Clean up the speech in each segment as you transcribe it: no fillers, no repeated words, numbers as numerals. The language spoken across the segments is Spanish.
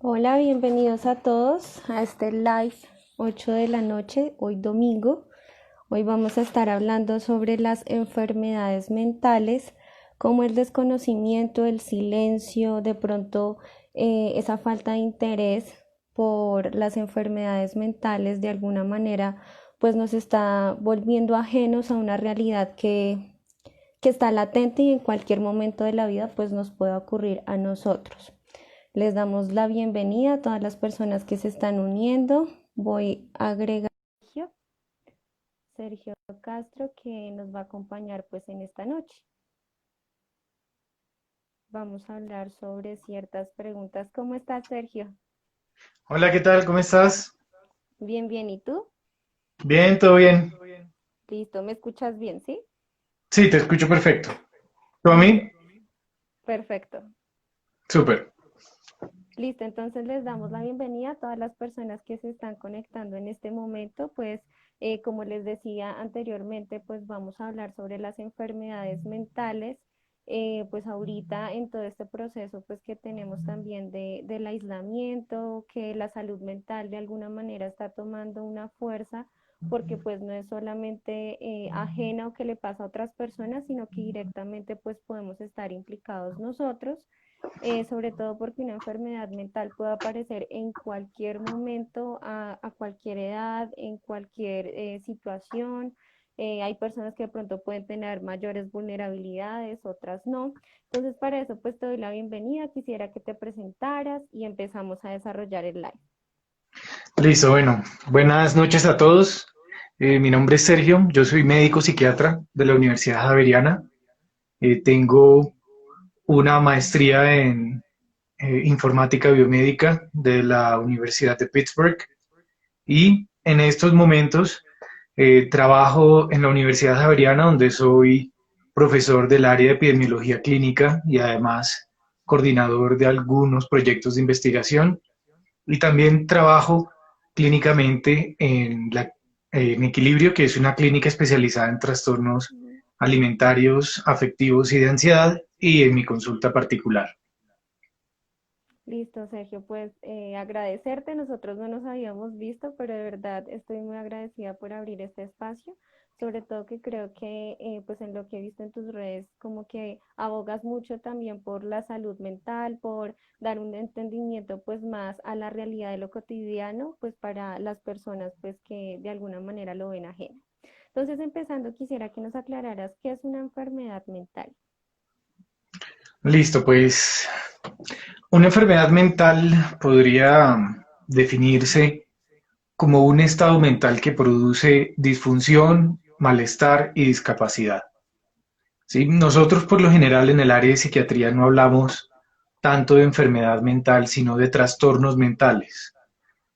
Hola, bienvenidos a todos a este live 8 de la noche, hoy domingo. Hoy vamos a estar hablando sobre las enfermedades mentales, como el desconocimiento, el silencio, de pronto esa falta de interés por las enfermedades mentales de alguna manera, pues nos está volviendo ajenos a una realidad que está latente y en cualquier momento de la vida pues nos puede ocurrir a nosotros. Les damos la bienvenida a todas las personas que se están uniendo. Voy a agregar a Sergio Castro que nos va a acompañar pues en esta noche. Vamos a hablar sobre ciertas preguntas. ¿Cómo estás, Sergio? Hola, ¿qué tal? ¿Cómo estás? Bien, bien. ¿Y tú? Bien, todo bien. Listo, ¿me escuchas bien, sí? Sí, te escucho perfecto. ¿Tú a Listo, mí? perfecto. Súper. Listo, entonces les damos la bienvenida a todas las personas que se están conectando en este momento. Pues como les decía anteriormente, pues vamos a hablar sobre las enfermedades mentales. Pues ahorita en todo este proceso pues que tenemos también del aislamiento, que la salud mental de alguna manera está tomando una fuerza porque pues no es solamente ajena o que le pasa a otras personas, sino que directamente pues podemos estar implicados nosotros, sobre todo porque una enfermedad mental puede aparecer en cualquier momento, a cualquier edad, en cualquier situación. Hay personas que de pronto pueden tener mayores vulnerabilidades, otras no. Entonces, para eso, pues te doy la bienvenida. Quisiera que te presentaras y empezamos a desarrollar el live. Listo, bueno. Buenas noches a todos. Mi nombre es Sergio, yo soy médico psiquiatra de la Universidad Javeriana. Tengo una maestría en informática biomédica de la Universidad de Pittsburgh y en estos momentos trabajo en la Universidad Javeriana donde soy profesor del área de epidemiología clínica y además coordinador de algunos proyectos de investigación y también trabajo clínicamente en Equilibrio, que es una clínica especializada en trastornos Ujú. alimentarios, afectivos y de ansiedad, y en mi consulta particular. Listo, Sergio, pues agradecerte. Nosotros no nos habíamos visto, pero de verdad estoy muy agradecida por abrir este espacio, sobre todo que creo que pues en lo que he visto en tus redes, como que abogas mucho también por la salud mental, por dar un entendimiento pues más a la realidad de lo cotidiano, pues para las personas pues que de alguna manera lo ven ajeno. Entonces, empezando, quisiera que nos aclararas qué es una enfermedad mental. Listo, pues una enfermedad mental podría definirse como un estado mental que produce disfunción, malestar y discapacidad. ¿Sí? Nosotros por lo general en el área de psiquiatría no hablamos tanto de enfermedad mental, sino de trastornos mentales.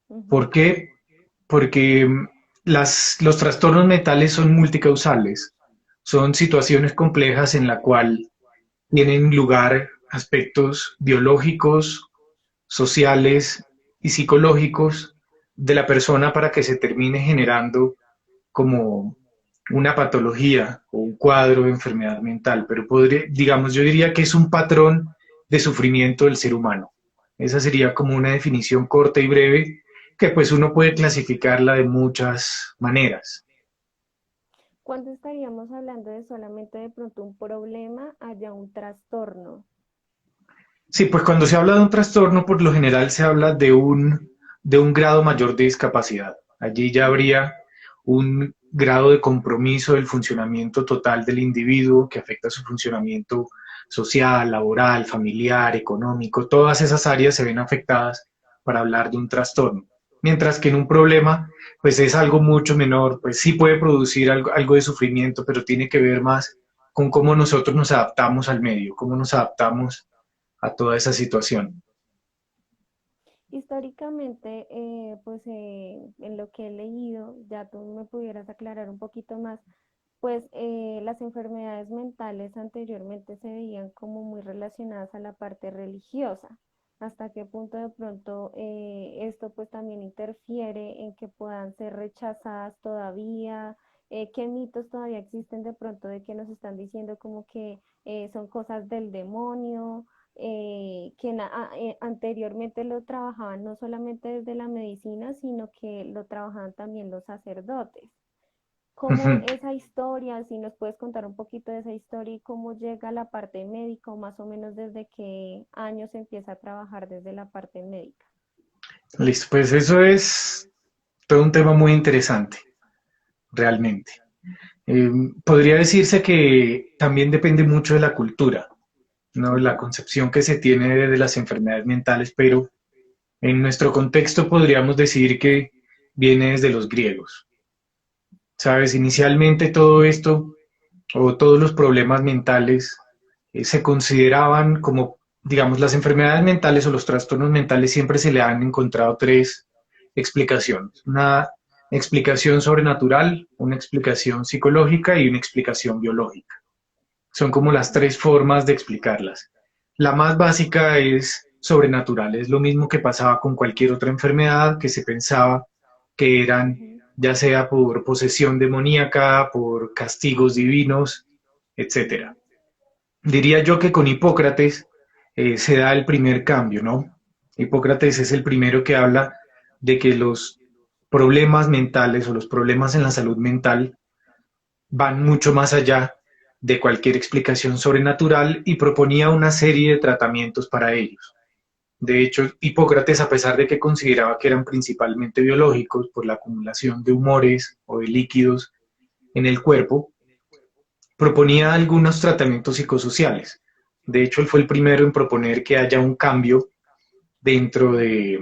Ujú. ¿Por qué? Porque los trastornos mentales son multicausales, son situaciones complejas en la cual tienen lugar aspectos biológicos, sociales y psicológicos de la persona para que se termine generando como una patología o un cuadro de enfermedad mental, pero podría, digamos, yo diría que es un patrón de sufrimiento del ser humano. Esa sería como una definición corta y breve que pues uno puede clasificarla de muchas maneras. ¿Cuándo estaríamos hablando de solamente de pronto un problema allá un trastorno? Sí, pues cuando se habla de un trastorno, por lo general se habla de un grado mayor de discapacidad. Allí ya Ujú. habría un grado de compromiso del funcionamiento total del individuo que afecta su funcionamiento social, laboral, familiar, económico. Todas esas áreas se ven afectadas para hablar de un trastorno. Mientras que en un problema, pues es algo mucho menor, pues sí puede producir algo de sufrimiento, pero tiene que ver más con cómo nosotros nos adaptamos al medio, cómo nos adaptamos a toda esa situación. Históricamente, pues en lo que he leído, ya tú me pudieras aclarar un poquito más, pues las enfermedades mentales anteriormente se veían como muy relacionadas a la parte religiosa. ¿Hasta qué punto de pronto esto pues también interfiere en que puedan ser rechazadas todavía? ¿Qué mitos todavía existen de pronto de que nos están diciendo como que son cosas del demonio? anteriormente lo trabajaban no solamente desde la medicina, sino que lo trabajaban también los sacerdotes. ¿Cómo Ujú. esa historia, si nos puedes contar un poquito de esa historia y cómo llega a la parte médica, o más o menos desde qué años se empieza a trabajar desde la parte médica? Listo, pues eso es todo un tema muy interesante, realmente. Eh, Podría decirse que también depende mucho de la cultura, ¿no? La Ujú, concepción que se tiene de las enfermedades mentales, pero en nuestro contexto podríamos decir que viene desde los griegos. ¿Sabes? Inicialmente todo esto o todos los problemas mentales se consideraban como, digamos, las enfermedades mentales o los trastornos mentales siempre se le han encontrado tres explicaciones. Una explicación sobrenatural, una explicación psicológica y una explicación biológica. Son como las tres formas de explicarlas. La más básica es sobrenatural, es lo mismo que pasaba con cualquier otra enfermedad que se pensaba que eran ujú, ya sea por posesión demoníaca, por castigos divinos, etcétera. Diría yo que con Hipócrates se da el primer cambio, ¿no? Hipócrates es el primero que habla de que los problemas mentales o los problemas en la salud mental van mucho más allá de cualquier explicación sobrenatural y proponía una serie de tratamientos para ellos. De hecho, Hipócrates, a pesar de que consideraba que eran principalmente biológicos por la acumulación de humores o de líquidos en el cuerpo, proponía algunos tratamientos psicosociales. De hecho, él fue el primero en proponer que haya un cambio dentro de,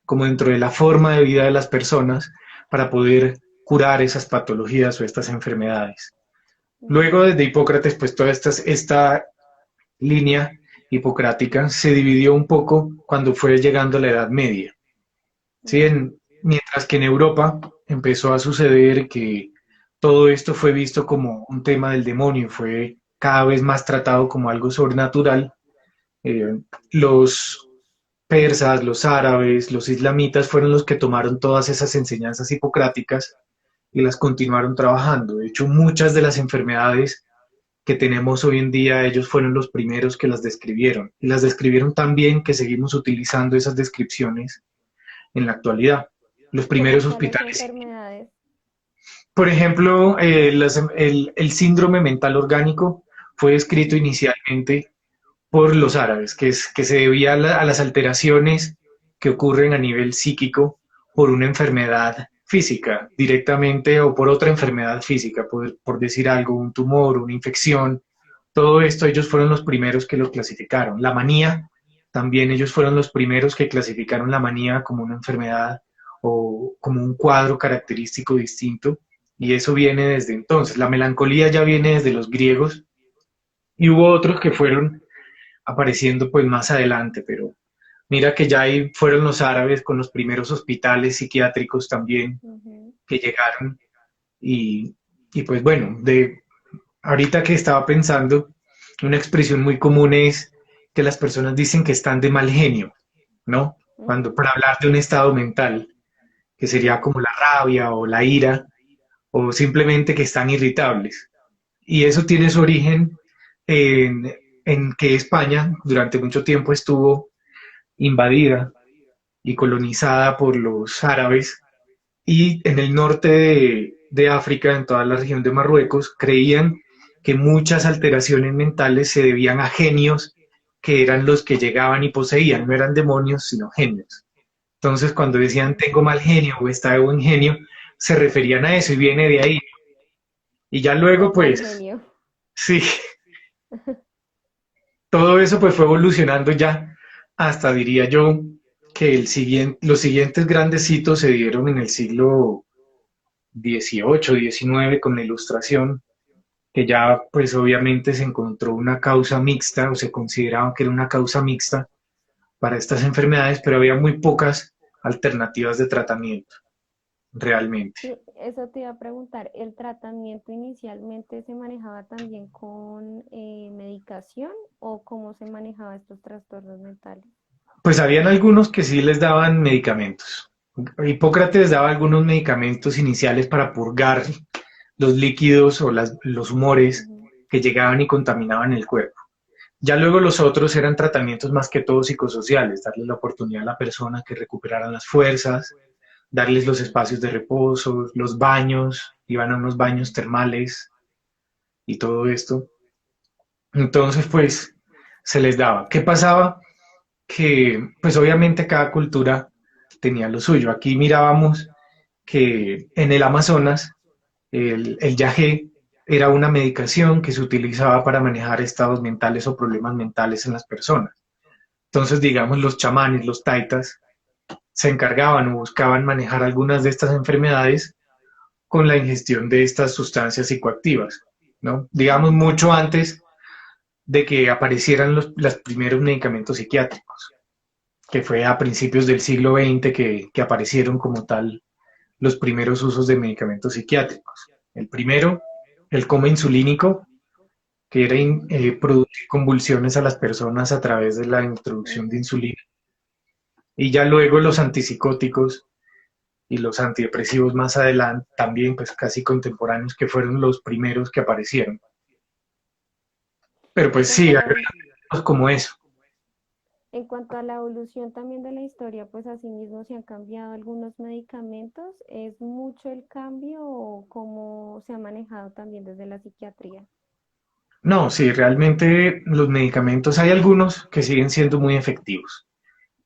como dentro de la forma de vida de las personas para poder curar esas patologías o estas enfermedades. Luego, ujú, desde Hipócrates, pues toda esta línea hipocrática se dividió un poco cuando fue llegando la Edad Media. ¿Sí? ujú, Mientras que en Europa empezó a suceder que todo esto fue visto como un tema del demonio, fue cada vez más tratado como algo sobrenatural. Eh, los persas, los árabes, los islamitas fueron los que tomaron todas esas enseñanzas hipocráticas y las continuaron trabajando. De hecho, muchas de las enfermedades que tenemos hoy en día, ellos fueron los primeros que las describieron. Y las describieron tan bien que seguimos utilizando esas descripciones en la actualidad. Los ¿Cómo primeros cuáles hospitales. enfermedades? Por ejemplo, el síndrome mental orgánico fue escrito Ujú, inicialmente por los árabes, que se debía a las alteraciones que ocurren a nivel psíquico por una enfermedad física directamente o por otra enfermedad física, por decir algo, un tumor, una infección. Todo esto ellos fueron los primeros que lo clasificaron. La manía, también ellos fueron los primeros que clasificaron la manía como una enfermedad o como un cuadro característico distinto. Y eso viene desde entonces. La melancolía ya viene desde los griegos y hubo otros que fueron apareciendo pues más adelante, pero mira que ya ahí fueron los árabes con los primeros hospitales psiquiátricos también ujú. que llegaron y, y pues bueno, de ahorita que estaba pensando, una expresión muy común es que las personas dicen que están de mal genio, ¿no? Cuando Ujú, para hablar de un estado mental, que sería sí, como la rabia o la ira, o simplemente que están irritables. Y eso tiene su origen en, en que España durante mucho tiempo estuvo invadida y colonizada por los árabes y en el norte de África, en toda la región de Marruecos, creían que muchas alteraciones mentales se debían a genios que eran los que llegaban y poseían, no eran demonios, sino genios. Entonces, cuando decían ok. tengo mal genio o está de buen genio, se referían a eso y viene de ahí. Y ya luego, Del mal pues, genio. sí, todo eso pues fue evolucionando ya hasta, diría yo, que los siguientes grandes hitos se dieron en el siglo XVIII, XIX con la Ilustración, que ya pues obviamente se encontró una causa mixta o se consideraba que era una causa mixta para estas enfermedades, pero había muy pocas alternativas de tratamiento realmente. Sí, eso te iba a preguntar, ¿el tratamiento inicialmente se manejaba también con medicación o cómo se manejaba estos trastornos mentales? Pues habían algunos que sí les daban medicamentos. Hipócrates daba algunos medicamentos iniciales para purgar los líquidos o los humores Ujú, que llegaban y contaminaban el cuerpo. Ya luego los otros eran tratamientos más que todo psicosociales, darle la oportunidad a la persona que recuperaran las fuerzas, darles los espacios de reposo, los baños, iban a unos baños termales y todo esto. Entonces, pues, se les daba. ¿Qué pasaba? Que, pues, obviamente cada cultura tenía lo suyo. Aquí mirábamos que en el Amazonas el yagé era una medicación que se utilizaba para manejar estados mentales o problemas mentales en las personas. Entonces, digamos, los chamanes, los taitas, se encargaban o buscaban manejar algunas de estas enfermedades con la ingestión de estas sustancias psicoactivas, ¿no? Digamos, Ujú. mucho antes de que aparecieran los primeros medicamentos psiquiátricos, que fue a principios del siglo XX que aparecieron como tal los primeros usos de medicamentos psiquiátricos. El primero, el coma insulínico, que era Sí. producir convulsiones a las personas a través de la introducción de Ujú. insulina. Y ya luego los antipsicóticos y los antidepresivos más adelante, también pues casi contemporáneos, que fueron los primeros que aparecieron. Pero En pues cuanto sí, a la, agregamos como eso. en cuanto a la evolución también de la historia, pues asimismo se han cambiado algunos medicamentos. ¿Es mucho el cambio o cómo se ha manejado también desde la psiquiatría? No, sí, realmente los medicamentos, hay algunos que siguen siendo muy efectivos.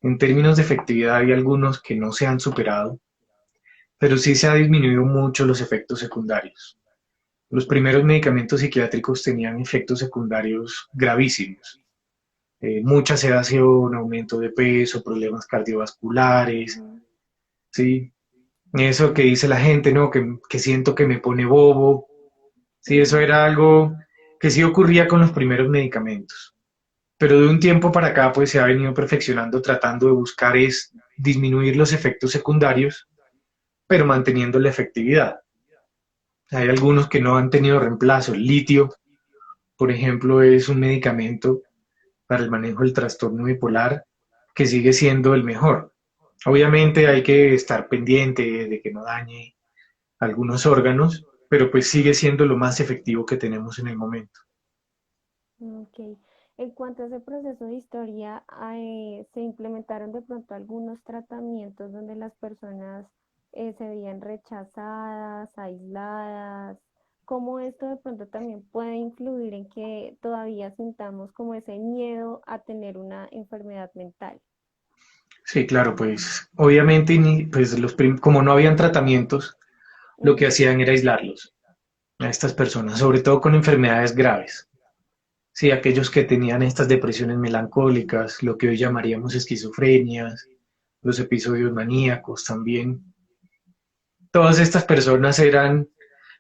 En términos de efectividad hay algunos que no se han superado, pero sí se ha disminuido mucho los efectos secundarios. Los primeros medicamentos psiquiátricos tenían efectos secundarios gravísimos. Mucha sedación, aumento de peso, problemas cardiovasculares, Ujú. ¿sí? Eso que dice la gente, ¿no? Que siento que me pone bobo, sí, eso Ujú. era algo que sí ocurría con los primeros medicamentos. Pero de un tiempo para acá, pues se ha venido perfeccionando tratando de buscar es disminuir los efectos secundarios, pero manteniendo la efectividad. Hay algunos que no han tenido reemplazo. El litio, por ejemplo, es un medicamento para el manejo del trastorno bipolar que sigue siendo el mejor. Obviamente hay que estar pendiente de que no dañe algunos órganos, pero pues sigue siendo lo más efectivo que tenemos en el momento. Ok. En cuanto a ese proceso de historia, se implementaron de pronto algunos tratamientos donde las personas se veían rechazadas, aisladas. ¿Cómo esto de pronto también puede influir en que todavía sintamos como ese miedo a tener una enfermedad mental? Sí, claro, pues obviamente pues como no habían tratamientos, lo que Ujú. hacían era aislarlos a estas personas, sobre todo con enfermedades graves. Sí, aquellos que tenían estas depresiones melancólicas, lo que hoy llamaríamos esquizofrenias, los episodios maníacos también. Todas estas personas eran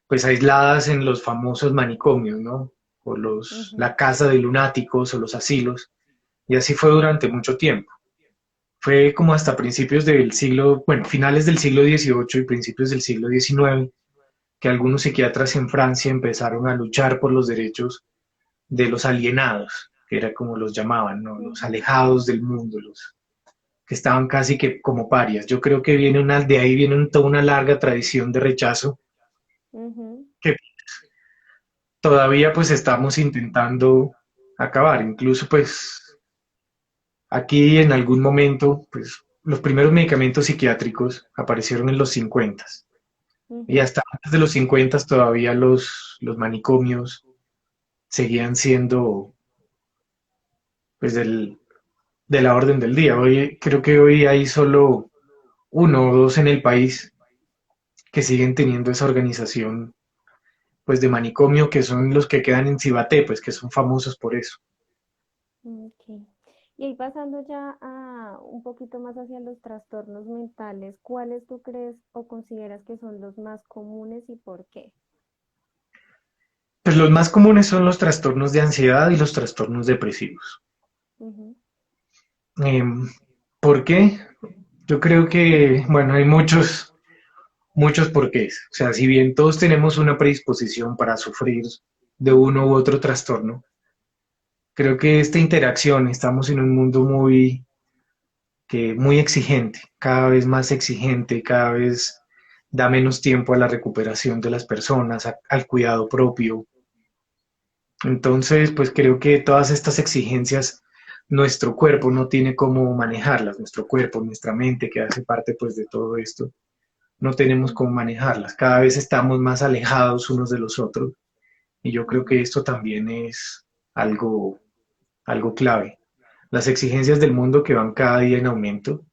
pues aisladas en los famosos manicomios, ¿no? O Ujú. la casa de lunáticos o los asilos, y así fue durante mucho tiempo. Fue como hasta principios del siglo, bueno, finales del siglo XVIII y principios del siglo XIX, que algunos psiquiatras en Francia empezaron a luchar por los derechos de los alienados, que era como los llamaban, ¿no? Los Ujú. alejados del mundo, los que estaban casi que como parias. Yo creo que de ahí viene toda una larga tradición de rechazo Ujú. que todavía pues estamos intentando acabar. Incluso pues aquí en algún momento, pues los primeros medicamentos psiquiátricos aparecieron en los 50 y Ujú. hasta antes de los 50 todavía los manicomios seguían siendo pues de la orden del día. Hoy creo que hoy hay solo uno o dos en el país que siguen teniendo esa organización pues de manicomio, que son los que quedan en Cibaté, pues que son famosos por eso. Ok. Y ahí pasando ya a un poquito más hacia los trastornos mentales, ¿cuáles tú crees o consideras que son los más comunes y por qué? Pues los más comunes son los trastornos de ansiedad y los trastornos depresivos. Ujú. Eh, ¿Por qué? Yo creo que, bueno, hay muchos porqués. O sea, si bien todos tenemos una predisposición para sufrir de uno u otro trastorno, creo que esta interacción, estamos en un mundo muy exigente, cada vez más exigente, cada vez da menos tiempo a la recuperación de las personas, al cuidado propio. Entonces, pues creo que todas estas exigencias, nuestro cuerpo no tiene cómo manejarlas, nuestro cuerpo, nuestra mente, que hace parte pues de todo esto, no tenemos cómo Ujú, manejarlas. Cada vez estamos más alejados unos de los otros y yo creo que ujú, esto también es algo, algo clave. Las exigencias del mundo que van cada día en aumento,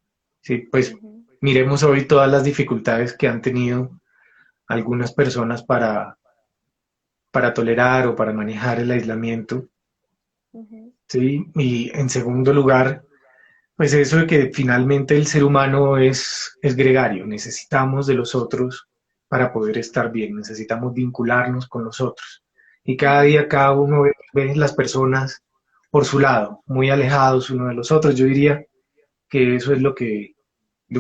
sí, pues ujú, miremos hoy todas las dificultades que han tenido algunas personas para tolerar o para manejar el aislamiento, ujú. ¿sí? Y en segundo lugar, pues eso de que finalmente el ser humano es gregario, necesitamos de los otros para poder estar bien, necesitamos vincularnos con los otros. Y cada Ujú. día cada uno ve las personas por su lado, muy alejados uno de los otros. Yo diría que eso es lo que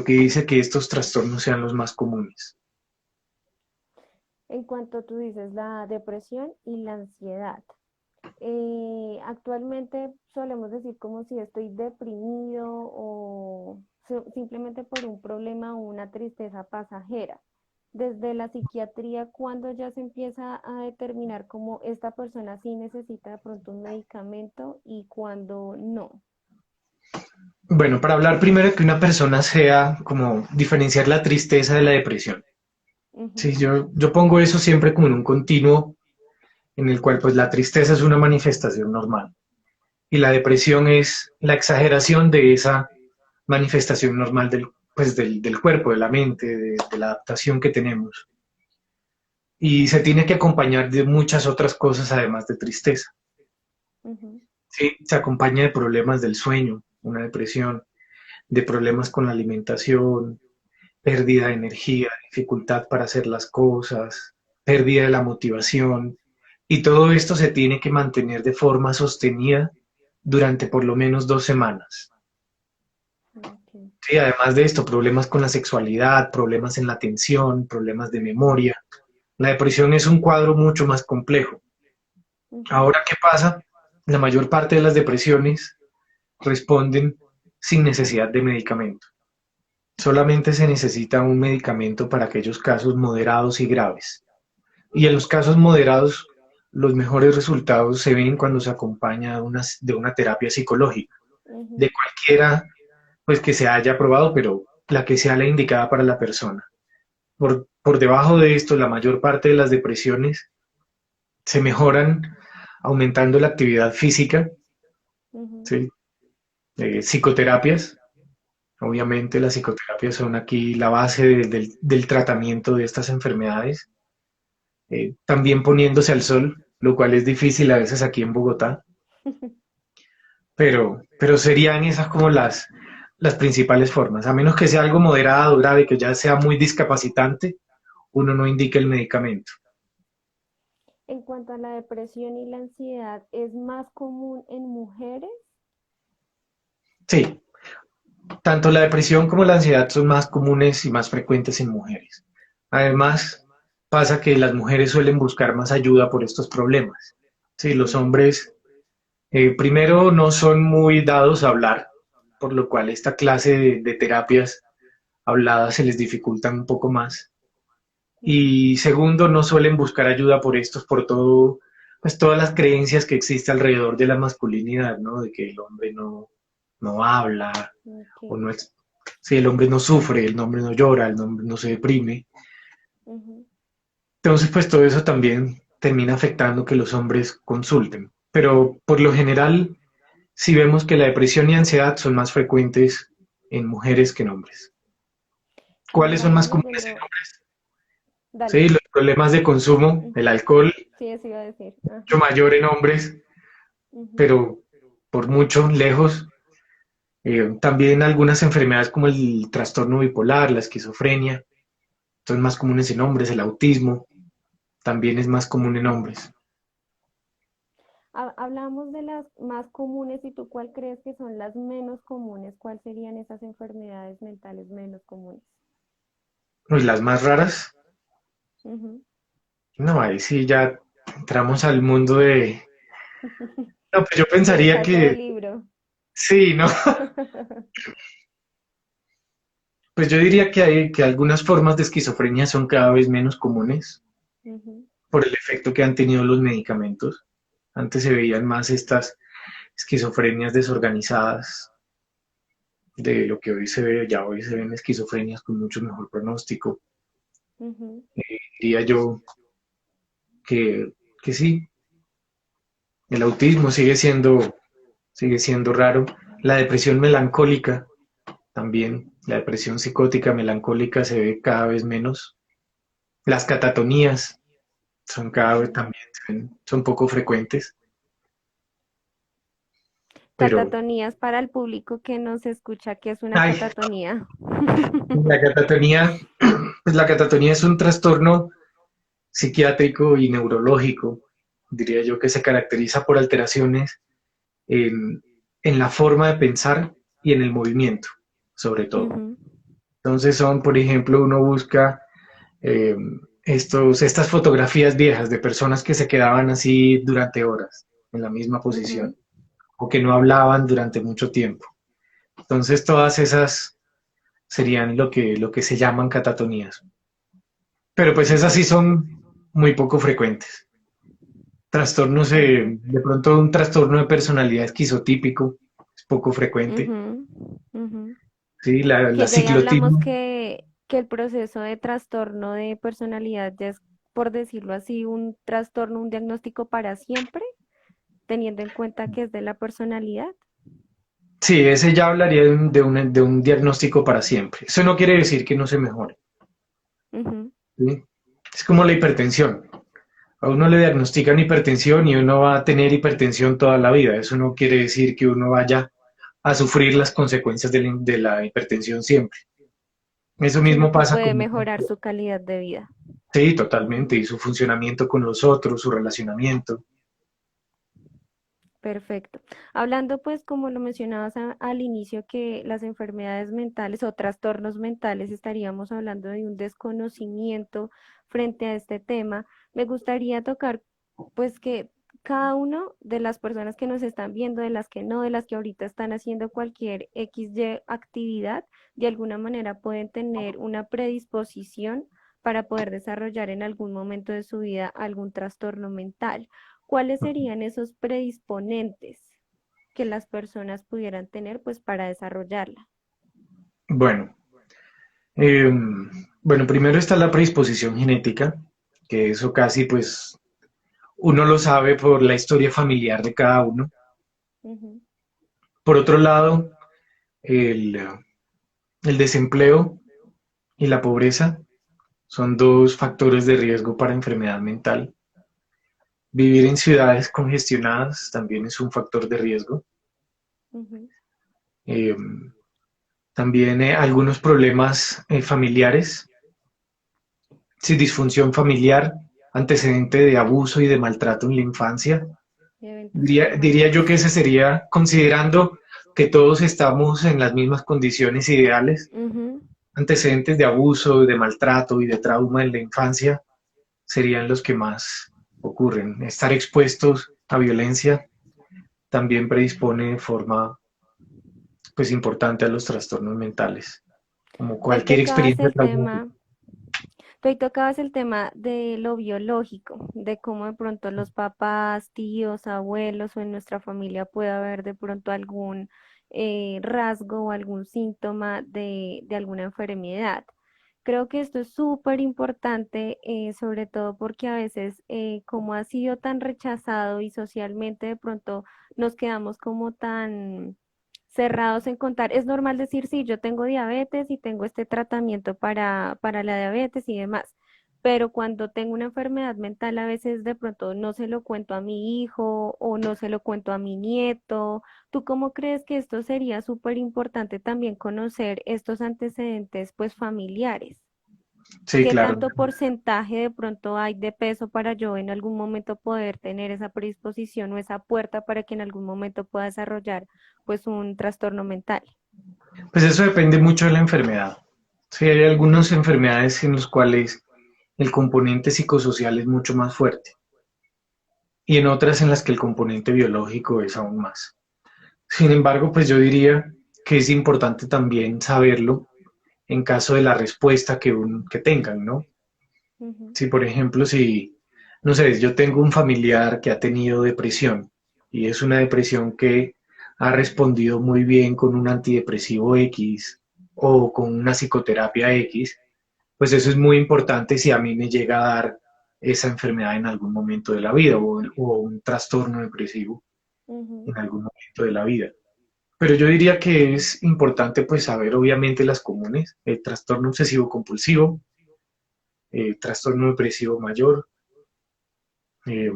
dice que estos trastornos sean los más comunes. En cuanto tú dices la depresión y la ansiedad, actualmente solemos decir como si estoy deprimido o simplemente por un problema o una tristeza pasajera. Desde la psiquiatría, cuando ya se empieza a determinar cómo esta persona sí necesita de pronto un medicamento y cuando no. Bueno, para hablar primero que una persona sea como diferenciar la tristeza de la depresión. Sí, Ujú, yo pongo eso siempre como en un continuo en el cual pues la tristeza es una manifestación normal y la depresión es la exageración de esa manifestación normal del cuerpo, de la mente, de la adaptación que tenemos. Y se tiene que acompañar de muchas otras cosas además de tristeza. ujú, Sí, se acompaña de problemas del sueño, una depresión, de problemas con la alimentación, pérdida de energía, dificultad para hacer las cosas, pérdida de la motivación. Y todo esto se tiene que mantener de forma sostenida durante por lo menos 2 semanas. ok, Sí, además de esto, problemas con la sexualidad, problemas en la atención, problemas de memoria. La depresión es un cuadro mucho más complejo. ujú, Ahora, ¿qué pasa? La mayor parte de las depresiones responden sin necesidad de medicamento. Solamente se necesita un medicamento para aquellos casos moderados y graves. Y en los casos moderados, los mejores resultados se ven cuando se acompaña de una terapia psicológica, de ujú. cualquiera pues que se haya probado, pero la que sea la indicada para la persona. Por debajo de esto, la mayor parte de las depresiones se mejoran aumentando la actividad física, Ujú. ¿sí? Psicoterapias, obviamente las psicoterapias son aquí la base del tratamiento de estas enfermedades, también poniéndose al sol, lo cual es difícil a veces aquí en Bogotá, pero serían esas como las principales formas, a menos que sea algo moderado, grave, que ya sea muy discapacitante, uno no indica el medicamento. En cuanto a la depresión y la ansiedad, ¿es más común en mujeres? Sí, tanto la depresión como la ansiedad son más comunes y más frecuentes en mujeres. Además, pasa que las mujeres suelen buscar más ayuda por estos problemas. Sí, los Ujú, hombres primero no son muy dados a hablar, por lo cual esta clase de terapias habladas se les dificultan un poco más. ujú. Y segundo, no suelen buscar ayuda por estos, por todo, pues todas las creencias que existe alrededor de la masculinidad, ¿no? De que el hombre no habla, Ok, o no es, si el hombre no sufre, el hombre no llora, el hombre no se deprime. ujú. Entonces, pues todo eso también termina afectando que los hombres consulten. Pero por lo general, sí vemos que la depresión y ansiedad son más frecuentes en mujeres que en hombres. Y ¿Cuáles son más o más menos comunes en dentro, hombres? dale. Sí, los problemas de consumo, el Ujú. alcohol, Sí, eso iba a decir. mucho Ajá. mayor en hombres, Ujú. pero por mucho lejos. También algunas enfermedades como el trastorno bipolar, la esquizofrenia, son más comunes en hombres, el autismo también es más común en hombres. Hablamos de las más comunes y tú cuál crees que son las menos comunes. ¿Cuáles serían esas enfermedades mentales menos comunes? Pues las más raras, Ujú. no, ahí sí ya entramos al mundo de... No, pues yo De pensaría caso de que libro. sí, ¿no? Pues yo diría que hay que algunas formas de esquizofrenia son cada vez menos comunes Ujú, por el efecto que han tenido los medicamentos. Antes se veían más estas esquizofrenias desorganizadas de lo que hoy se ve, ya hoy se ven esquizofrenias con mucho mejor pronóstico. Ujú. Diría yo que, que sí, el autismo sigue siendo raro. La depresión melancólica también, la depresión psicótica melancólica se ve cada vez menos. Las catatonías son cada vez también, son poco frecuentes, pero Catatonías para el público que nos escucha, ¿qué es una ay, catatonía? la catatonía, pues la catatonía es un trastorno psiquiátrico y neurológico, diría yo, que se caracteriza por alteraciones en, en la forma de pensar y en el movimiento, sobre todo. Ujú, Entonces son, por ejemplo, uno busca eh, estas fotografías viejas de personas que se quedaban así durante horas en la misma ujú. posición o que no hablaban durante mucho tiempo. Entonces todas esas serían lo que se llaman catatonías. Pero pues esas sí Perfecto. son muy poco frecuentes. Trastornos, Perfecto. de pronto un trastorno de personalidad esquizotípico es poco frecuente. Ujú, ujú. Sí, la Que ya ahí hablamos ciclotimia. que el proceso de trastorno de personalidad ya es, por decirlo así, un trastorno, un diagnóstico para siempre, teniendo en cuenta que es de la personalidad. Sí, ese ya hablaría de un diagnóstico para siempre. Eso no quiere decir que no se mejore. Ujú. ¿Sí? Es como la hipertensión. A uno le diagnostican hipertensión y uno va a tener hipertensión toda la vida. Eso no quiere decir que uno vaya a sufrir las consecuencias de la hipertensión siempre. Eso Sino mismo que pasa puede con... mejorar su calidad de vida. Sí, totalmente. Y su funcionamiento con los otros, su relacionamiento. Perfecto. Hablando pues, como lo mencionabas al inicio, que las enfermedades mentales o trastornos mentales estaríamos hablando de un desconocimiento frente a este tema, me gustaría tocar pues que cada uno de las personas que nos están viendo, de las que no, de las que ahorita están haciendo cualquier XY actividad, de alguna manera pueden tener una predisposición para poder desarrollar en algún momento de su vida algún trastorno mental. ¿Cuáles serían esos predisponentes que las personas pudieran tener pues para desarrollarla? Bueno, eh, bueno, primero está la predisposición genética, que eso casi pues uno lo sabe por la historia familiar de cada uno. Ujú, Por otro lado, el, el desempleo y la pobreza son dos factores de riesgo para enfermedad mental. Vivir en ciudades congestionadas también es un factor de riesgo. ujú. Eh, También algunos problemas familiares, si disfunción familiar, antecedente de abuso y de maltrato en la infancia. Eventos Diría yo que ese traumáticos. sería, considerando que todos estamos en las mismas condiciones ideales, Ujú. antecedentes de abuso, de maltrato y de trauma en la infancia serían los que más ocurren. Estar expuestos a violencia también predispone de forma pues importante a los trastornos mentales, como Tú ahí cualquier tocabas experiencia el traumática. tema, tú ahí tocabas el tema de lo biológico, de cómo de pronto los papás, tíos, abuelos o en nuestra familia puede haber de pronto algún rasgo o algún síntoma de alguna enfermedad. Creo que esto es súper importante, sobre todo porque a veces, como ha sido tan rechazado y socialmente de pronto nos quedamos como tan cerrados en contar. Es normal decir, sí, yo tengo diabetes y tengo este tratamiento para la diabetes y demás, pero cuando tengo una enfermedad mental, a veces de pronto no se lo cuento a mi hijo o no se lo cuento a mi nieto. ¿Tú cómo crees que esto sería súper importante también conocer estos antecedentes, pues, familiares? Sí, ¿Qué claro. tanto porcentaje de pronto hay de peso para yo en algún momento poder tener esa predisposición o esa puerta para que en algún momento pueda desarrollar pues un trastorno mental? Pues eso depende mucho de la enfermedad. Sí, hay algunas enfermedades en las cuales el componente psicosocial es mucho más fuerte y en otras en las que el componente biológico es aún más. Sin embargo, pues yo diría que es importante también saberlo en caso de la respuesta que tengan, ¿no? Ujú, Si, por ejemplo, si no sé, yo tengo un familiar que ha tenido depresión y es una depresión que ha respondido muy bien con un antidepresivo X o con una psicoterapia X, pues eso es muy importante si a mí me llega a dar esa enfermedad en algún momento de la vida o un trastorno depresivo Ujú, en algún momento de la vida. Pero yo diría que es importante pues saber obviamente las comunes, el trastorno obsesivo compulsivo, trastorno depresivo mayor, eh,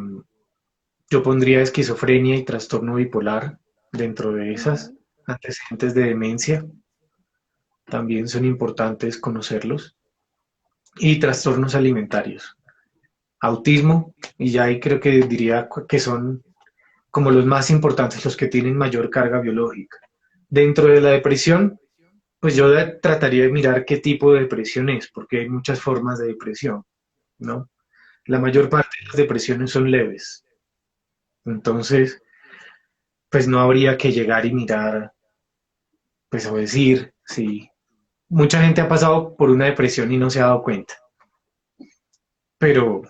yo pondría esquizofrenia y trastorno bipolar dentro de esas, ujú. antecedentes de demencia, también son importantes conocerlos, y trastornos alimentarios, autismo, y ya ahí creo que diría que son como los más importantes, los que tienen mayor carga biológica. Dentro de la depresión, pues yo trataría de mirar qué tipo de depresión es, porque hay muchas formas de depresión, ¿no? La mayor Ujú. parte de las depresiones son leves, entonces, pues no habría que llegar y mirar, pues o decir, sí, mucha gente ha pasado por una depresión y no se ha dado cuenta, pero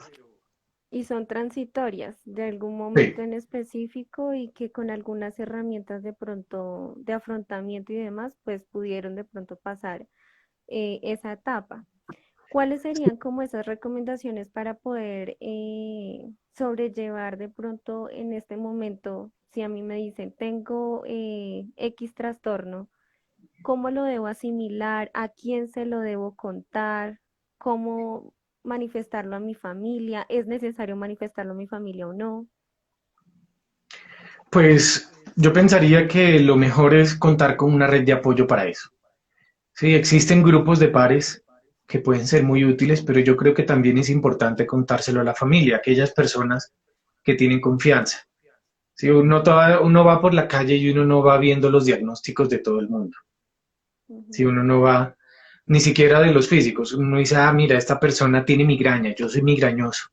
Y son transitorias de algún sí, momento en específico y que con algunas herramientas de pronto de afrontamiento y demás, pues pudieron de pronto pasar esa etapa. ¿Cuáles serían como esas recomendaciones para poder sobrellevar de pronto en este momento, si a mí me dicen, tengo X trastorno, cómo lo debo asimilar, a quién se lo debo contar, cómo manifestarlo a mi familia, es necesario manifestarlo a mi familia o no? pues yo pensaría que lo mejor es contar con una red de apoyo para eso. Sí, existen grupos de pares que pueden ser muy útiles, pero yo creo que también es importante contárselo a la familia, a aquellas personas que tienen confianza. Si uno va por la calle y uno no va viendo los diagnósticos de todo el mundo, si Ujú, uno no va ni siquiera de los físicos, uno dice, ah, mira, esta persona tiene migraña, yo soy migrañoso,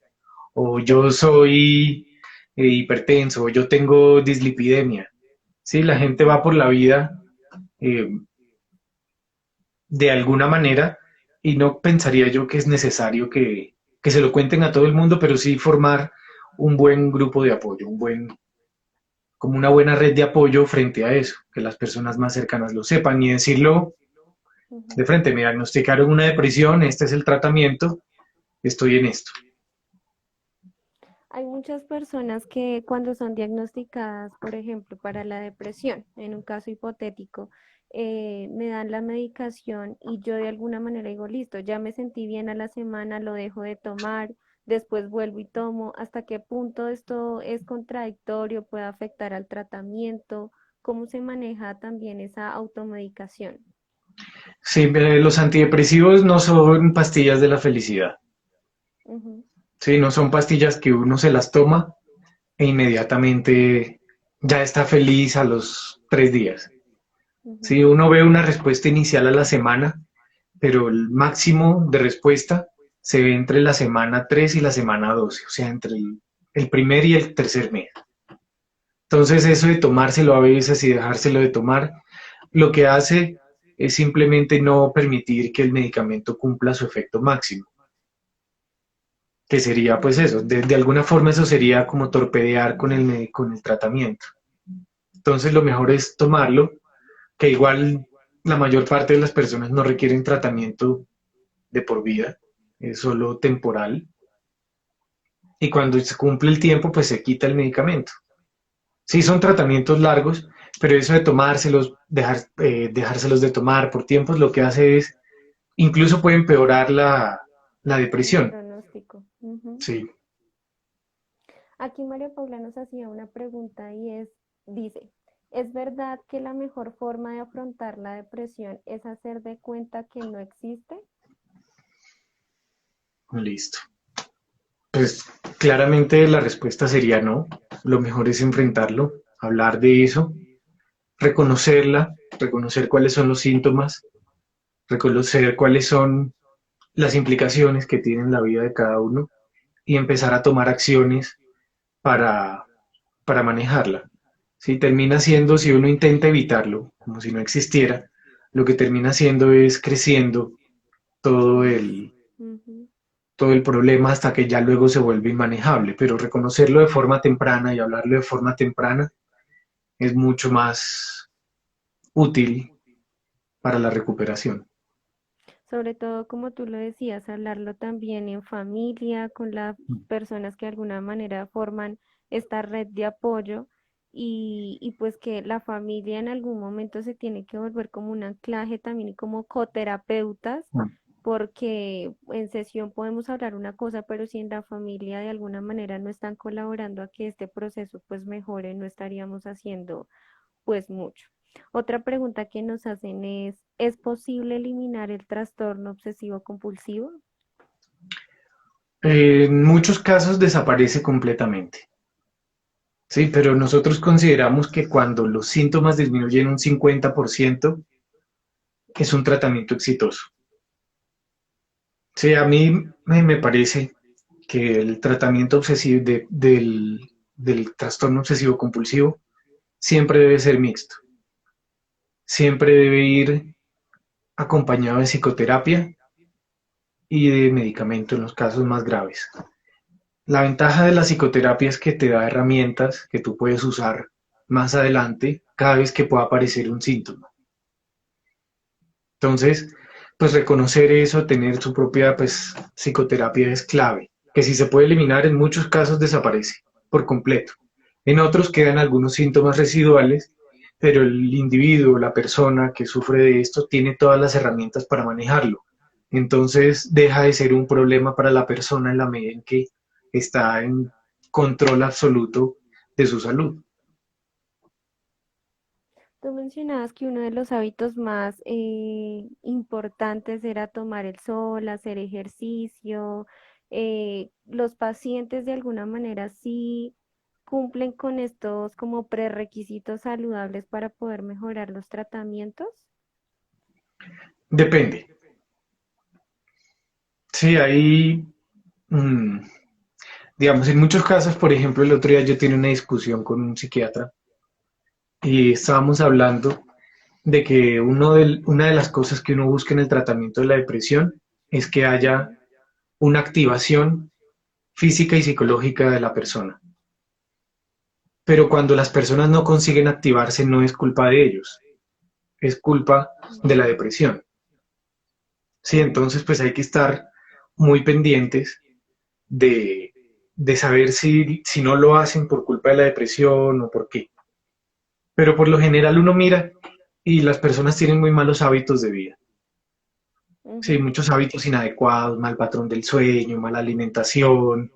o yo soy hipertenso, o yo tengo dislipidemia. Sí, la gente va por la vida eh, de alguna manera y no pensaría yo que es necesario que se lo cuenten a todo el mundo, pero sí formar un buen grupo de apoyo, como una buena red de apoyo frente a eso, que las personas más cercanas lo sepan y decirlo de ujú. frente, me diagnosticaron una depresión, este es el tratamiento, estoy en esto. Hay muchas personas que cuando son diagnosticadas, por ejemplo, para la depresión, en un caso hipotético, me dan la medicación y yo de alguna manera digo, listo, ya me sentí bien a la semana, lo dejo de tomar, después vuelvo y tomo, hasta qué punto esto es contradictorio, puede afectar al tratamiento, cómo se maneja también esa automedicación. Sí, los antidepresivos no son pastillas de la felicidad, Ujú, sí, no son pastillas que uno se las toma e inmediatamente ya está feliz a los 3 días. ujú. Sí, uno ve una respuesta inicial a la semana, pero el máximo de respuesta se ve entre la semana 3 y la semana 12, o sea, entre el primer y el tercer mes. Entonces, eso de tomárselo a veces y dejárselo de tomar, lo que hace es simplemente no permitir que el medicamento cumpla su efecto máximo, que sería pues eso, de alguna forma eso sería como torpedear con el tratamiento. Entonces, lo mejor es tomarlo, que igual la mayor parte de las personas no requieren tratamiento de por vida, es solo temporal, y cuando se cumple el tiempo, pues se quita el medicamento. Sí, son tratamientos largos, pero eso de tomárselos, dejárselos de tomar por tiempos, lo que hace es, incluso puede empeorar la El depresión. pronóstico. Ujú. Sí, Aquí María Paula nos hacía una pregunta y dice, ¿es verdad que la mejor forma de afrontar la depresión es hacer de cuenta que no existe? listo. Pues claramente la respuesta sería no. Lo mejor es enfrentarlo, hablar de eso, reconocerla, reconocer cuáles son los síntomas, reconocer cuáles son las implicaciones que tiene en la vida de cada uno y empezar a tomar acciones para, para manejarla. Si termina siendo, si uno intenta evitarlo, como si no existiera, lo que termina siendo es creciendo todo Más. el, Ujú. todo el problema hasta que ya luego se vuelve inmanejable, pero reconocerlo de forma temprana y hablarlo de forma temprana es mucho más útil para la recuperación. Sobre todo, como tú lo decías, hablarlo también en familia, con las personas que de alguna manera forman esta red de apoyo y pues que la familia en algún momento se tiene que volver como un anclaje también y como coterapeutas, porque en sesión podemos hablar una cosa, pero si en la familia de alguna manera no están colaborando a que este proceso pues mejore, no estaríamos haciendo pues mucho. Otra pregunta que nos hacen ¿es posible eliminar el trastorno obsesivo compulsivo? En muchos casos desaparece completamente. Sí, pero nosotros consideramos que cuando los síntomas disminuyen un 50% es un tratamiento exitoso. Sí, a mí me parece que el tratamiento obsesivo del trastorno obsesivo compulsivo siempre debe ser mixto. Siempre debe ir acompañado de psicoterapia y de medicamento en los casos más graves. La ventaja de la psicoterapia es que te da herramientas que tú puedes usar más adelante cada vez que pueda aparecer un síntoma. Entonces, pues reconocer eso, tener su propia pues, psicoterapia es clave, que si se puede eliminar, en muchos casos desaparece por completo. En otros quedan algunos síntomas residuales, pero el individuo, la persona que sufre de esto, tiene todas las herramientas para manejarlo. Entonces, deja de ser un problema para la persona en la medida en que está en control absoluto de su salud. Tú mencionabas que uno de los hábitos más importantes era tomar el sol, hacer ejercicio. Los pacientes de alguna manera sí cumplen con estos como prerequisitos saludables para poder mejorar los tratamientos. Depende. Sí, hay, digamos, en muchos casos, por ejemplo, el otro día yo tenía una discusión con un psiquiatra y estábamos hablando de que una de las cosas que uno busca en el tratamiento de la depresión es que haya una activación física y psicológica de la persona. Pero cuando las personas no consiguen activarse no es culpa de ellos, es culpa de la depresión. Sí, entonces pues hay que estar muy pendientes de, de saber si no lo hacen por culpa de la depresión o por qué. Pero por lo general uno mira y las personas tienen muy malos hábitos de vida. Sí, Ujú. muchos hábitos inadecuados, mal patrón del sueño, mala alimentación,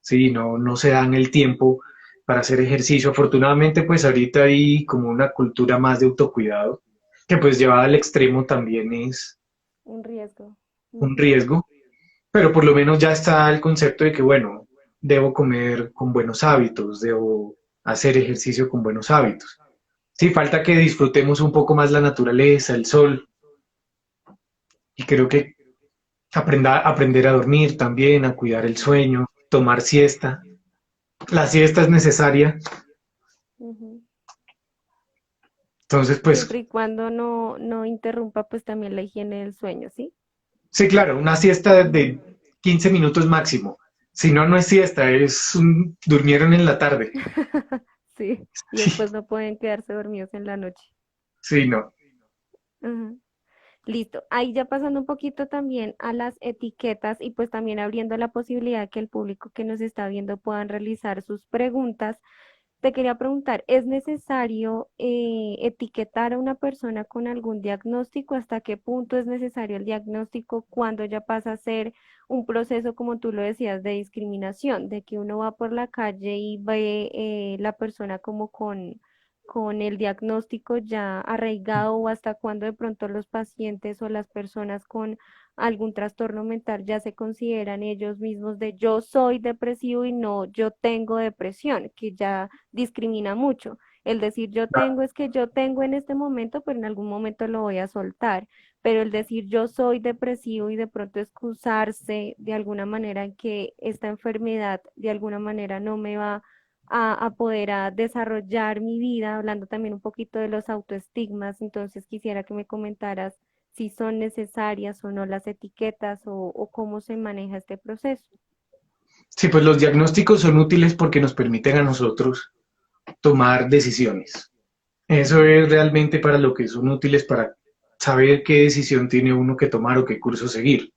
sí, no se dan el tiempo para hacer ejercicio. Afortunadamente, pues ahorita hay como una cultura más de autocuidado, que pues llevada al extremo también es Un riesgo. un Ujú. riesgo, pero por lo menos ya está el concepto de que, bueno, debo comer con buenos hábitos, debo hacer ejercicio con buenos hábitos. Sí, falta que disfrutemos un poco más la naturaleza, el sol, y creo que aprender a dormir también, a cuidar el sueño, tomar siesta. La siesta es necesaria, Ujú. entonces pues Siempre y cuando no interrumpa pues también la higiene del sueño, ¿sí? sí, claro, una siesta Ujú. de 15 minutos máximo. Si no, no es siesta, durmieron en la tarde. Sí, y Sí, después no pueden quedarse dormidos en la noche. sí, no. Ujú. Listo. Ahí ya pasando un poquito también a las etiquetas y pues también abriendo la posibilidad que el público que nos está viendo puedan realizar sus preguntas. Te quería preguntar, ¿es necesario etiquetar a una persona con algún diagnóstico? ¿Hasta qué punto es necesario el diagnóstico cuando ya pasa a ser un proceso, como tú lo decías, de discriminación, de que uno va por la calle y ve la persona como con el diagnóstico ya arraigado o hasta cuando de pronto los pacientes o las personas con algún trastorno mental ya se consideran ellos mismos de yo soy depresivo y no yo tengo depresión, que ya discrimina mucho. El decir yo tengo es que yo tengo en este momento, pero en algún momento lo voy a soltar. Pero el decir yo soy depresivo y de pronto excusarse de alguna manera en que esta enfermedad de alguna manera no me va a poder a desarrollar mi vida, hablando también un poquito de los autoestigmas, entonces quisiera que me comentaras si son necesarias o no las etiquetas o cómo se maneja este proceso. Sí, pues los diagnósticos son útiles porque nos permiten a nosotros tomar decisiones. Eso es realmente para lo que son útiles para saber qué decisión tiene uno que tomar o qué curso seguir.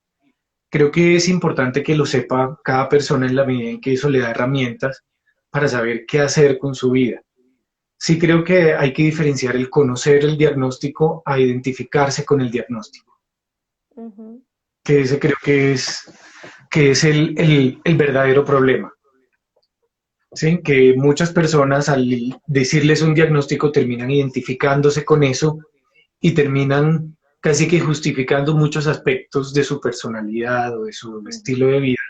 Creo que es importante que lo sepa cada persona en la medida en que eso le da herramientas para saber qué hacer con su vida. Sí creo que hay que diferenciar el conocer el diagnóstico a identificarse con el diagnóstico, Ujú, que ese creo que es el verdadero problema. ¿Sí? Que muchas personas al decirles un diagnóstico terminan identificándose con eso y terminan casi que justificando muchos aspectos de su personalidad o de su ujú, estilo de vida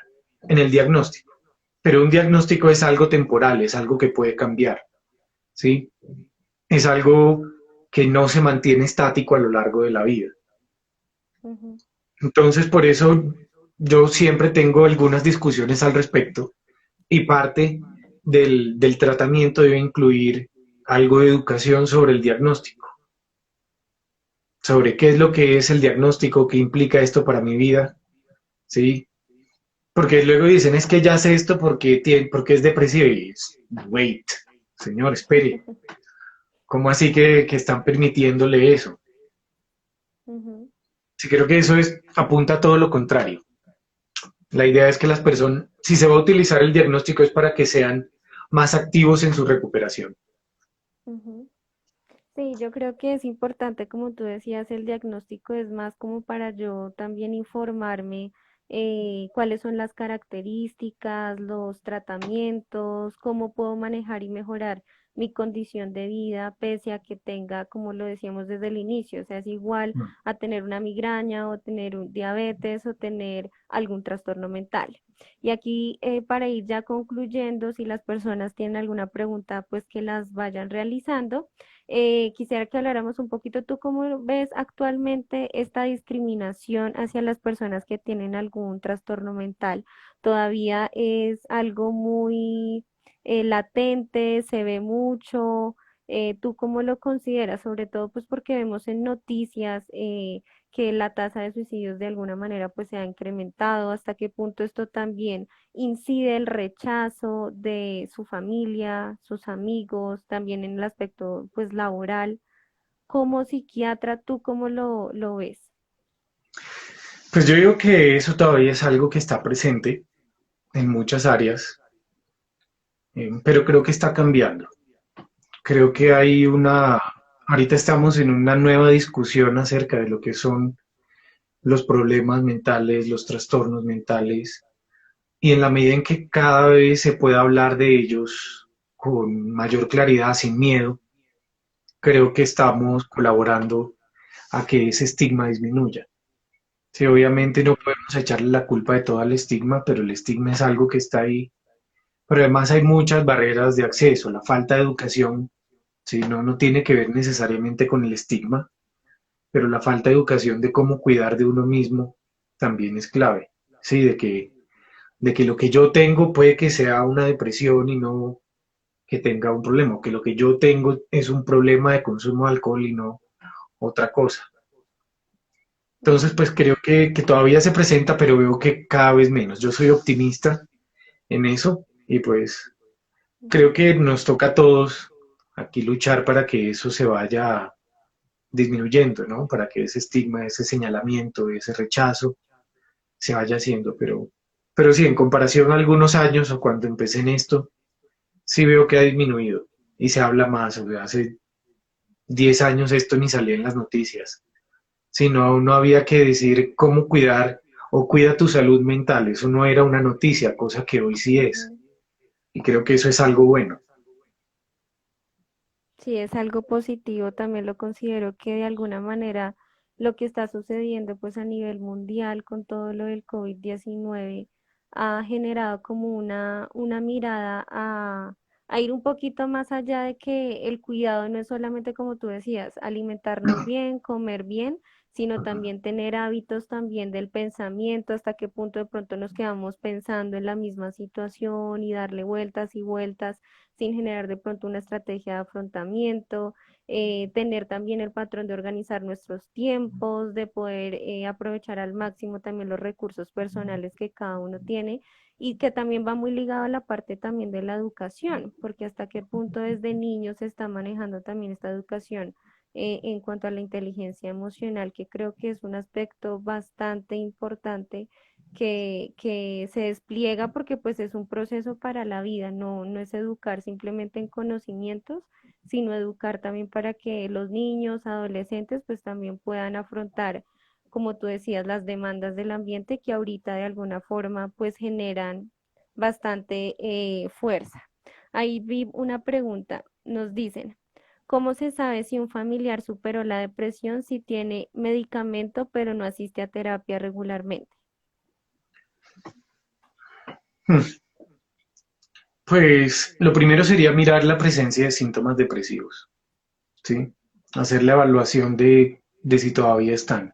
en el diagnóstico. Pero un diagnóstico es algo temporal, es algo que puede cambiar, ¿sí? Es algo que no se mantiene estático a lo largo de la vida. ujú. Entonces, por eso yo siempre tengo algunas discusiones al respecto y parte del tratamiento debe incluir algo de educación sobre el diagnóstico, sobre qué es lo que es el diagnóstico, qué implica esto para mi vida, ¿sí? Porque luego dicen, es que ya sé esto porque es depresivo y wait, señor, espere, ¿cómo así que están permitiéndole eso? Ujú. Sí, creo que eso apunta a todo lo contrario. La idea es que las personas, si se va a utilizar el diagnóstico es para que sean más activos en su recuperación. Ujú. Sí, yo creo que es importante, como tú decías, el diagnóstico es más como para yo también informarme cuáles son las características, los tratamientos, cómo puedo manejar y mejorar mi condición de vida, pese a que tenga, como lo decíamos desde el inicio, o sea, es igual a tener una migraña o tener un diabetes o tener algún trastorno mental. Y aquí, para ir ya concluyendo, si las personas tienen alguna pregunta, pues que las vayan realizando. Quisiera que habláramos un poquito, ¿tú cómo ves actualmente esta discriminación hacia las personas que tienen algún trastorno mental? ¿Todavía es algo muy latente, se ve mucho? ¿Tú cómo lo consideras? Sobre todo pues porque vemos en noticias que la tasa de suicidios de alguna manera pues se ha incrementado. ¿Hasta qué punto esto también incide el rechazo de su familia, sus amigos, también en el aspecto pues laboral? Como psiquiatra, ¿tú cómo lo ves? Pues yo digo que eso todavía es algo que está presente en muchas áreas, pero creo que está cambiando. Creo que ahorita estamos en una nueva discusión acerca de lo que son los problemas mentales, los trastornos mentales, y en la medida en que cada vez se pueda hablar de ellos con mayor claridad, sin miedo, creo que estamos colaborando a que ese estigma disminuya. Sí, obviamente no podemos echarle la culpa de todo al estigma, pero el estigma es algo que está ahí. Pero además hay muchas barreras de acceso, la falta de educación, sí, no tiene que ver necesariamente con el estigma, pero la falta de educación de cómo cuidar de uno mismo también es clave, sí, de que lo que yo tengo puede que sea una depresión y no que tenga un problema, o que lo que yo tengo es un problema de consumo de alcohol y no otra cosa. Entonces, Ujú, pues creo que todavía se presenta, pero veo que cada vez menos. Yo soy optimista en eso y pues creo ujú. que nos toca a todos aquí luchar para que eso se vaya disminuyendo, ¿no? Para que ese estigma, ese señalamiento, ese rechazo se vaya haciendo. Pero sí, en comparación a algunos años o cuando empecé en esto, sí veo que ha disminuido y se habla más. O sea, hace 10 años esto ni salía en las noticias. Si no había que decir cómo cuidar o cuida tu salud mental. Eso no era una noticia, cosa que hoy sí es. Ujú. Y creo que eso es algo bueno. Sí, es algo positivo, también lo considero que de alguna manera lo que está sucediendo pues a nivel mundial con todo lo del COVID-19 ha generado como una mirada a ir un poquito más allá de que el cuidado no es solamente como tú decías, alimentarnos bien, comer bien, sino también tener hábitos también del pensamiento, hasta qué punto de pronto nos quedamos pensando en la misma situación y darle vueltas y vueltas sin generar de pronto una estrategia de afrontamiento. tener también el patrón de organizar nuestros tiempos, de poder aprovechar al máximo también los recursos personales que cada uno tiene y que también va muy ligado a la parte también de la educación, porque hasta qué punto desde niños se está manejando también esta educación en cuanto a la inteligencia emocional, que creo que es un aspecto bastante importante que se despliega porque pues es un proceso para la vida, no es educar simplemente en conocimientos, sino educar también para que los niños, adolescentes pues también puedan afrontar, como tú decías, las demandas del ambiente que ahorita de alguna forma pues generan bastante fuerza. Ahí vi una pregunta, nos dicen, ¿cómo se sabe si un familiar superó la depresión si tiene medicamento pero no asiste a terapia regularmente? Hmm. Pues lo primero sería mirar la presencia de síntomas depresivos, ¿sí? Hacer la evaluación de si todavía están,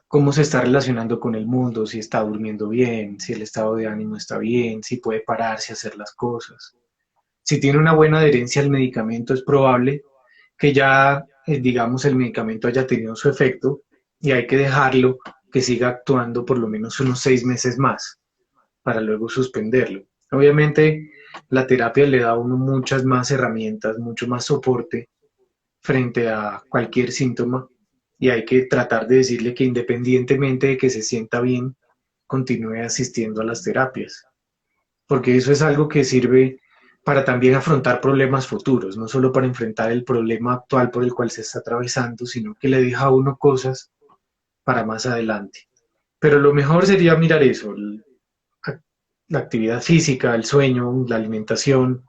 cómo se está relacionando con el mundo, si está durmiendo bien, si el estado de ánimo está bien, si puede pararse a hacer las cosas. Si tiene una buena adherencia al medicamento, es probable que ya, digamos, el medicamento haya tenido su efecto y hay que dejarlo que siga actuando por lo menos unos 6 meses más para luego suspenderlo. Obviamente, la terapia le da a uno muchas más herramientas, mucho más soporte frente a cualquier síntoma y hay que tratar de decirle que independientemente de que se sienta bien, continúe asistiendo a las terapias, porque eso es algo que sirve para también afrontar problemas futuros, no solo para enfrentar el problema actual por el cual se está atravesando, sino que le deja a uno cosas para más adelante. Pero lo mejor sería mirar eso, la actividad física, el sueño, la alimentación.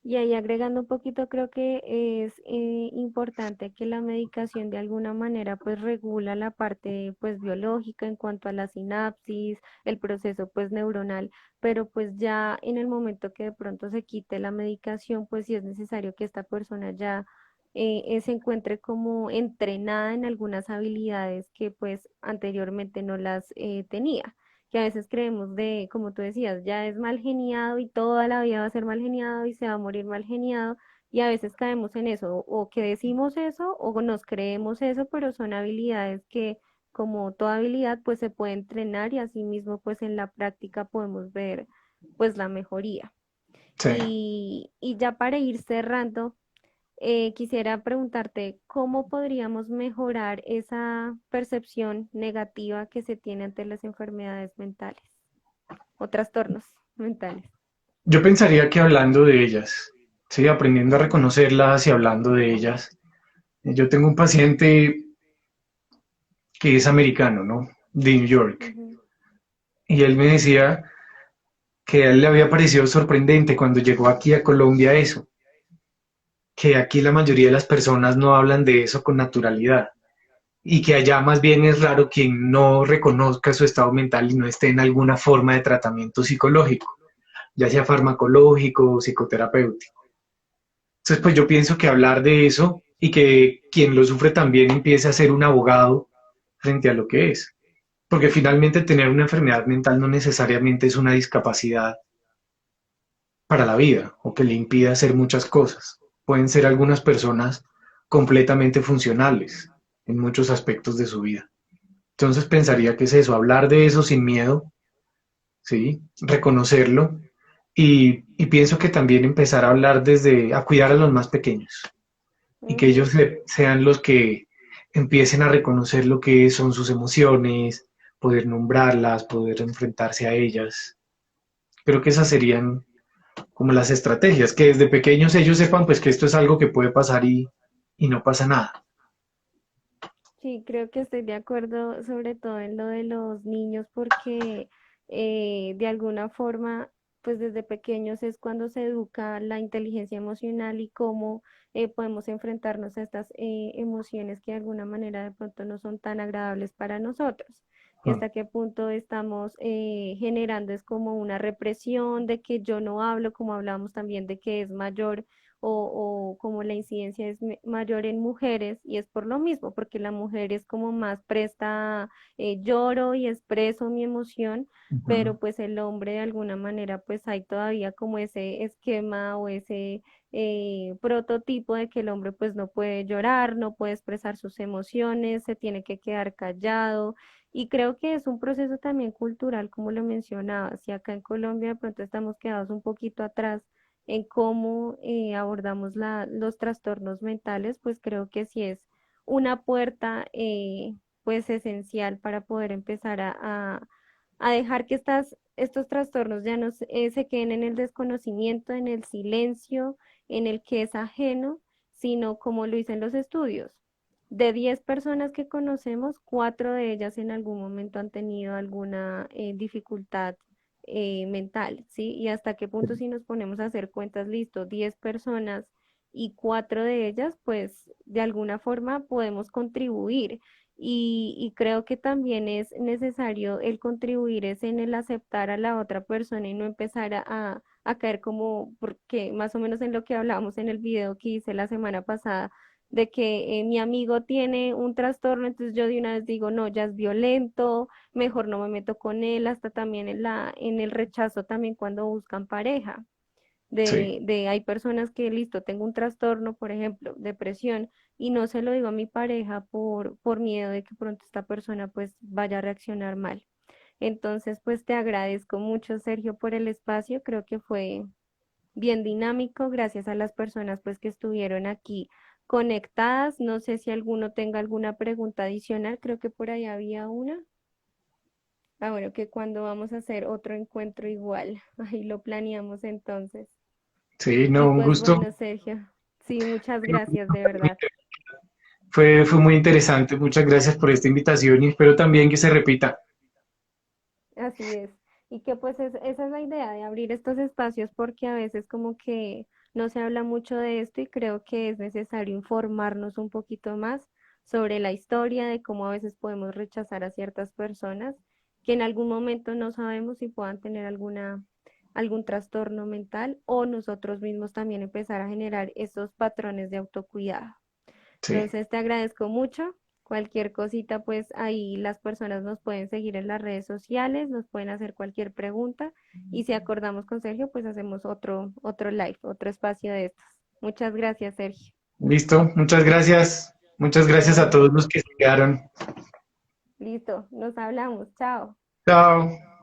Y ahí agregando un poquito, creo que es importante que la medicación de alguna manera pues regula la parte pues biológica en cuanto a la sinapsis, el proceso pues neuronal, pero pues ya en el momento que de pronto se quite la medicación, pues sí es necesario que esta persona ya se encuentre como entrenada en algunas habilidades que pues anteriormente no las tenía, que a veces creemos de, como tú decías, ya es mal geniado y toda la vida va a ser mal geniado y se va a morir mal geniado, y a veces caemos en eso, o que decimos eso o nos creemos eso, pero son habilidades que, como toda habilidad, pues se puede entrenar y asimismo, pues en la práctica podemos ver pues la mejoría. Sí. Y ya para ir cerrando, quisiera preguntarte cómo podríamos mejorar esa percepción negativa que se tiene ante las enfermedades mentales o trastornos mentales. Yo pensaría que hablando de ellas, sí, aprendiendo a reconocerlas y hablando de ellas. Yo tengo un paciente que es americano, ¿no? De New York. Ujú, Y él me decía que a él le había parecido sorprendente cuando llegó aquí a Colombia eso, que aquí la mayoría de las personas no hablan de eso con naturalidad y que allá más bien es raro quien no reconozca su estado mental y no esté en alguna forma de tratamiento psicológico, ya sea farmacológico o psicoterapéutico. Entonces, pues yo pienso que hablar de eso y que quien lo sufre también empiece a ser un abogado frente a lo que es. Porque finalmente tener una enfermedad mental no necesariamente es una discapacidad para la vida o que le impida hacer muchas cosas. Pueden ser algunas personas completamente funcionales en muchos aspectos de su vida. Entonces pensaría que es eso, hablar de eso sin miedo, ¿sí? Reconocerlo y pienso que también empezar a hablar desde, a cuidar a los más pequeños y que ellos ujú. sean los que empiecen a reconocer lo que son sus emociones, poder nombrarlas, poder enfrentarse a ellas. Creo que esas serían como las estrategias, que desde pequeños ellos sepan pues que esto es algo que puede pasar y no pasa nada. Sí, creo que estoy de acuerdo sobre todo en lo de los niños porque de alguna forma, pues desde pequeños es cuando se educa la inteligencia emocional y cómo podemos enfrentarnos a estas emociones que de alguna manera de pronto no son tan agradables para nosotros. Y Mm. hasta qué punto estamos generando es como una represión de que yo no hablo, como hablamos también de que es mayor o como la incidencia es mayor en mujeres y es por lo mismo, porque la mujer es como más presta, lloro y expreso mi emoción, Ujú. pero pues el hombre de alguna manera pues hay todavía como ese esquema o ese prototipo de que el hombre pues no puede llorar, no puede expresar sus emociones, se tiene que quedar callado. Y creo que es un proceso también cultural, como lo mencionaba. Si acá en Colombia de pronto estamos quedados un poquito atrás en cómo abordamos los trastornos mentales, pues creo que sí es una puerta pues esencial para poder empezar a dejar que estos trastornos ya no se queden en el desconocimiento, en el silencio, en el que es ajeno, sino como lo dicen los estudios. De 10 personas que conocemos, 4 de ellas en algún momento han tenido alguna dificultad mental, ¿sí? Y hasta qué punto si nos ponemos a hacer cuentas, listo, 10 personas y 4 de ellas, pues de alguna forma podemos contribuir. Y creo que también es necesario el contribuir es en el aceptar a la otra persona y no empezar a caer como, porque más o menos en lo que hablábamos en el video que hice la semana pasada, de que mi amigo tiene un trastorno, entonces yo de una vez digo, no, ya es violento, mejor no me meto con él, hasta también en el rechazo también cuando buscan pareja Sí. hay personas que, listo, tengo un trastorno, por ejemplo, depresión, y no se lo digo a mi pareja por miedo de que pronto esta persona pues vaya a reaccionar mal. Entonces, pues te agradezco mucho, Sergio, por el espacio. Creo que fue bien dinámico, gracias a las personas pues que estuvieron aquí conectadas. No sé si alguno tenga alguna pregunta adicional, creo que por ahí había una. Ah, bueno, que cuando vamos a hacer otro encuentro igual, ahí lo planeamos entonces. Sí, Y no, un pues gusto. bueno, Sergio, sí, muchas gracias, de verdad. Fue muy interesante. Muchas gracias por esta invitación y espero también que se repita. Así es. Y que pues esa es la idea de abrir estos espacios porque a veces como que no se habla mucho de esto y creo que es necesario informarnos un poquito más sobre la historia, de cómo a veces podemos rechazar a ciertas personas que en algún momento no sabemos si puedan tener algún trastorno mental o nosotros mismos también empezar a generar esos patrones de autocuidado. Sí, Entonces te agradezco mucho. Cualquier cosita, pues ahí las personas nos pueden seguir en las redes sociales, nos pueden hacer cualquier pregunta y si acordamos con Sergio, pues hacemos otro live, otro espacio de estos. Muchas gracias, Sergio. listo. Muchas gracias. Muchas gracias a Bueno, todos los que se quedaron. listo, nos hablamos. Chao. Chao.